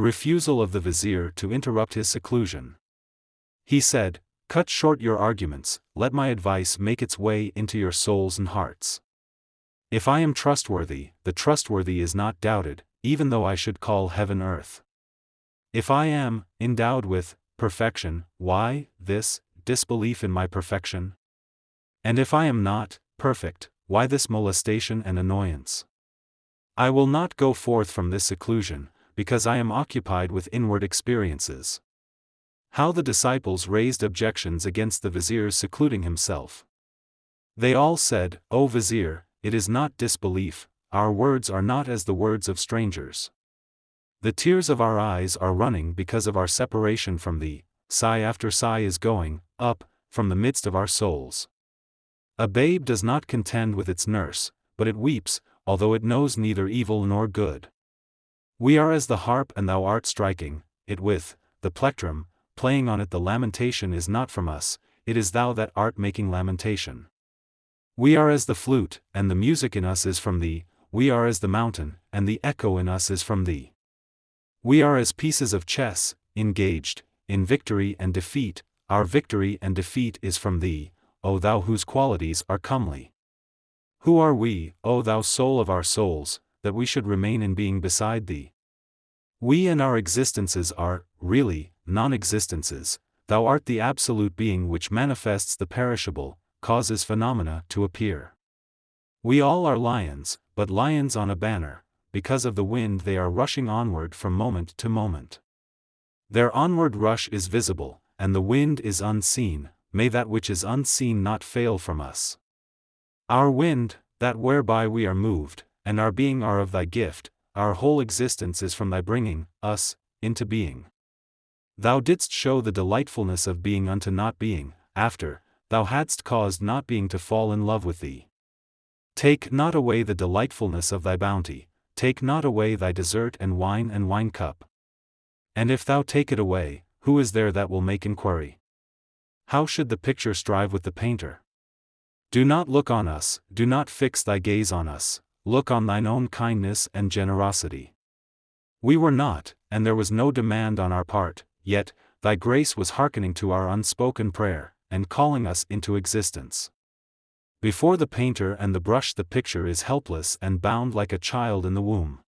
refusal of the Vizier to interrupt his seclusion. He said, "Cut short your arguments, let my advice make its way into your souls and hearts. If I am trustworthy, the trustworthy is not doubted, even though I should call heaven earth. If I am endowed with perfection, why this disbelief in my perfection? And if I am not perfect, why this molestation and annoyance? I will not go forth from this seclusion, because I am occupied with inward experiences." How the disciples raised objections against the Vizier's secluding himself. They all said, "O Vizier, it is not disbelief, our words are not as the words of strangers. The tears of our eyes are running because of our separation from thee, sigh after sigh is going up from the midst of our souls. A babe does not contend with its nurse, but it weeps, although it knows neither evil nor good. We are as the harp and thou art striking it with the plectrum, playing on it the lamentation is not from us, it is thou that art making lamentation. We are as the flute, and the music in us is from thee, we are as the mountain, and the echo in us is from thee. We are as pieces of chess, engaged in victory and defeat, our victory and defeat is from thee, O thou whose qualities are comely. Who are we, O thou soul of our souls, that we should remain in being beside thee? We and our existences are, really, non-existences, thou art the absolute being which manifests the perishable, causes phenomena to appear. We all are lions, but lions on a banner, because of the wind they are rushing onward from moment to moment. Their onward rush is visible, and the wind is unseen, may that which is unseen not fail from us. Our wind, that whereby we are moved, and our being are of thy gift, our whole existence is from thy bringing us into being. Thou didst show the delightfulness of being unto not being, after thou hadst caused not being to fall in love with thee. Take not away the delightfulness of thy bounty, take not away thy dessert and wine cup. And if thou take it away, who is there that will make inquiry? How should the picture strive with the painter? Do not look on us, do not fix thy gaze on us, look on thine own kindness and generosity. We were not, and there was no demand on our part, yet thy grace was hearkening to our unspoken prayer, and calling us into existence. Before the painter and the brush the picture is helpless and bound like a child in the womb.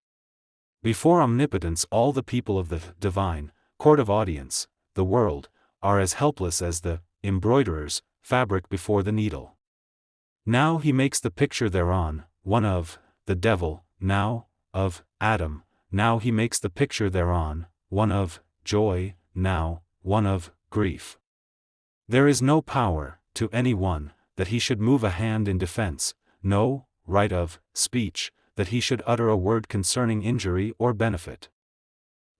Before omnipotence all the people of the divine court of audience, the world, are as helpless as the embroiderer's fabric before the needle. Now he makes the picture thereon, one of the devil, now of Adam, now he makes the picture thereon, one of joy, now one of grief. There is no power, to any one, that he should move a hand in defense, no right of speech, that he should utter a word concerning injury or benefit.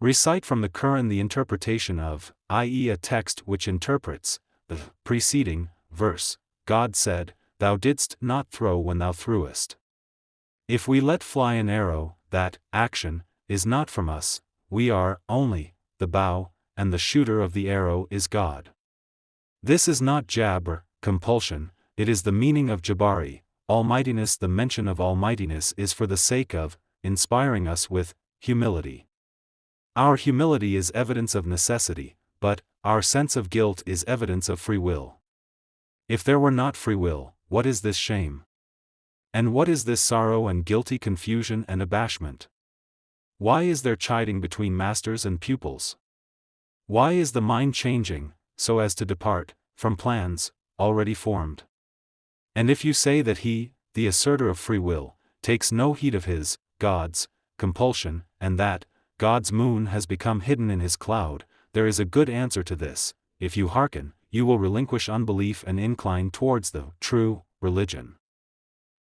Recite from the Quran the interpretation of, i.e. a text which interprets the preceding verse. God said, "Thou didst not throw when thou threwest." If we let fly an arrow, that action is not from us, we are only the bow, and the shooter of the arrow is God. This is not jabr, compulsion, it is the meaning of Jabari, almightiness. The mention of almightiness is for the sake of inspiring us with humility. Our humility is evidence of necessity, but our sense of guilt is evidence of free will. If there were not free will, what is this shame? And what is this sorrow and guilty confusion and abashment? Why is there chiding between masters and pupils? Why is the mind changing, so as to depart from plans already formed? And if you say that he, the asserter of free will, takes no heed of his, God's, compulsion, and that God's moon has become hidden in his cloud, there is a good answer to this: if you hearken, you will relinquish unbelief and incline towards the true religion.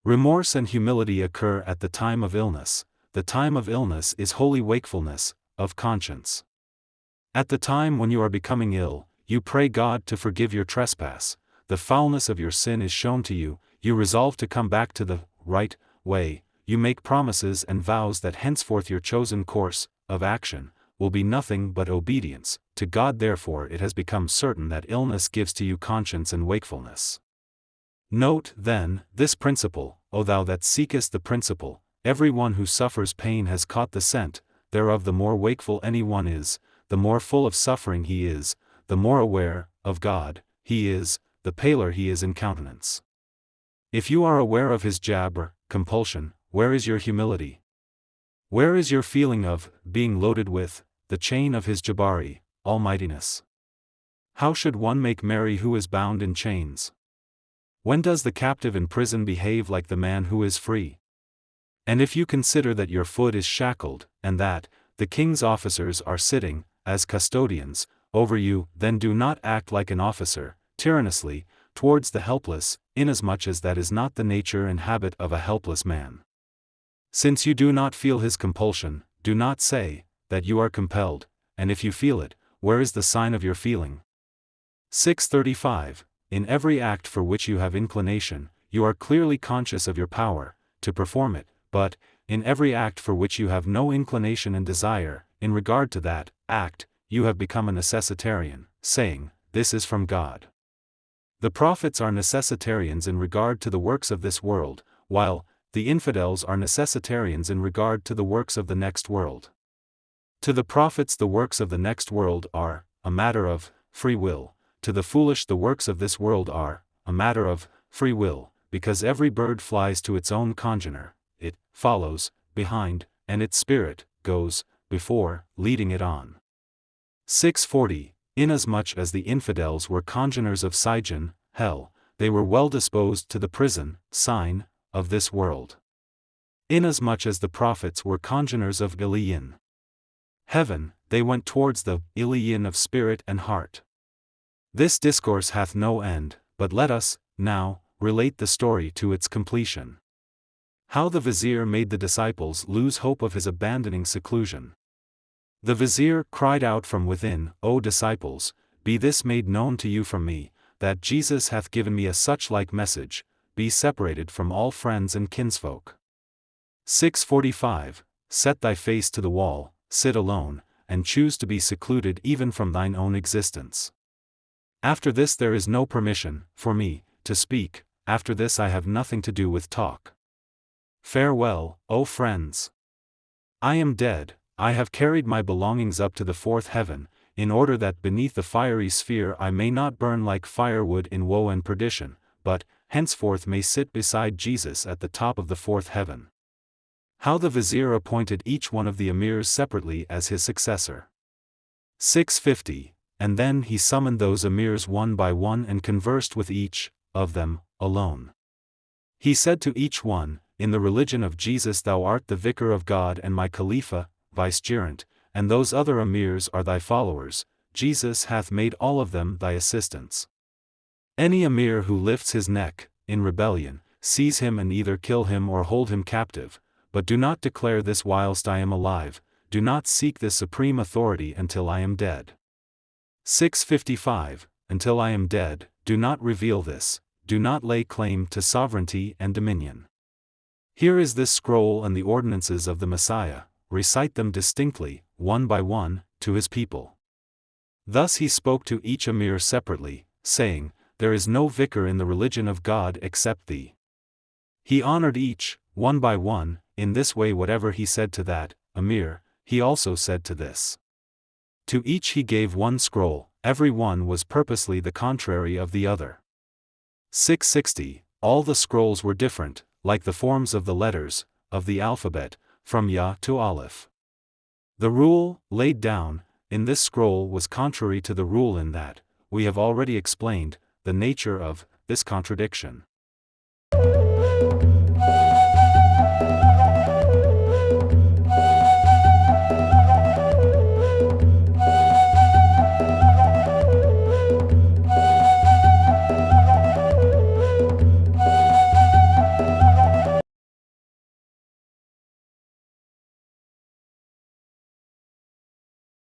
Remorse and humility occur at the time of illness. The time of illness is holy wakefulness of conscience. At the time when you are becoming ill, you pray God to forgive your trespass. The foulness of your sin is shown to you, you resolve to come back to the right way, you make promises and vows that henceforth your chosen course of action will be nothing but obedience to God. Therefore it has become certain that illness gives to you conscience and wakefulness. Note, then, this principle, O thou that seekest the principle, every one who suffers pain has caught the scent, thereof the more wakeful any one is, the more full of suffering he is, the more aware of God he is, the paler he is in countenance. If you are aware of his jabr, compulsion, where is your humility? Where is your feeling of being loaded with the chain of his jabari, almightiness? How should one make merry who is bound in chains? When does the captive in prison behave like the man who is free? And if you consider that your foot is shackled, and that the king's officers are sitting, as custodians, over you, then do not act like an officer, tyrannously, towards the helpless, inasmuch as that is not the nature and habit of a helpless man. Since you do not feel his compulsion, do not say that you are compelled, and if you feel it, where is the sign of your feeling? 635. In every act for which you have inclination, you are clearly conscious of your power to perform it, but, in every act for which you have no inclination and desire, in regard to that act, you have become a necessitarian, saying, "This is from God." The prophets are necessitarians in regard to the works of this world, while the infidels are necessitarians in regard to the works of the next world. To the prophets the works of the next world are a matter of free will, to the foolish the works of this world are a matter of free will, because every bird flies to its own congener, it follows behind, and its spirit goes before, leading it on. 640. Inasmuch as the infidels were congeners of Sijin, hell, they were well disposed to the prison, sign, of this world. Inasmuch as the prophets were congeners of Iliyin, heaven, they went towards the Iliyin of spirit and heart. This discourse hath no end, but let us, now, relate the story to its completion. How the Vizier made the disciples lose hope of his abandoning seclusion. The Vizier cried out from within, O disciples, be this made known to you from me, that Jesus hath given me a such like message, be separated from all friends and kinsfolk. 645. Set thy face to the wall, sit alone, and choose to be secluded even from thine own existence. After this there is no permission, for me, to speak, after this I have nothing to do with talk. Farewell, O friends. I am dead, I have carried my belongings up to the fourth heaven, in order that beneath the fiery sphere I may not burn like firewood in woe and perdition, but, henceforth may sit beside Jesus at the top of the fourth heaven. How the Vizier appointed each one of the emirs separately as his successor. 650. And then he summoned those emirs one by one and conversed with each of them alone. He said to each one, in the religion of Jesus thou art the vicar of God and my Khalifa, vicegerent, and those other emirs are thy followers, Jesus hath made all of them thy assistants. Any emir who lifts his neck, in rebellion, seize him and either kill him or hold him captive, but do not declare this whilst I am alive, do not seek this supreme authority until I am dead. 655. Until I am dead, do not reveal this, do not lay claim to sovereignty and dominion. Here is this scroll and the ordinances of the Messiah, recite them distinctly, one by one, to his people. Thus he spoke to each emir separately, saying, There is no vicar in the religion of God except thee. He honored each, one by one, in this way whatever he said to that emir, he also said to this. To each he gave one scroll, every one was purposely the contrary of the other. 660. All the scrolls were different, like the forms of the letters, of the alphabet, from Ya to Aleph. The rule, laid down, in this scroll was contrary to the rule in that, we have already explained, the nature of this contradiction.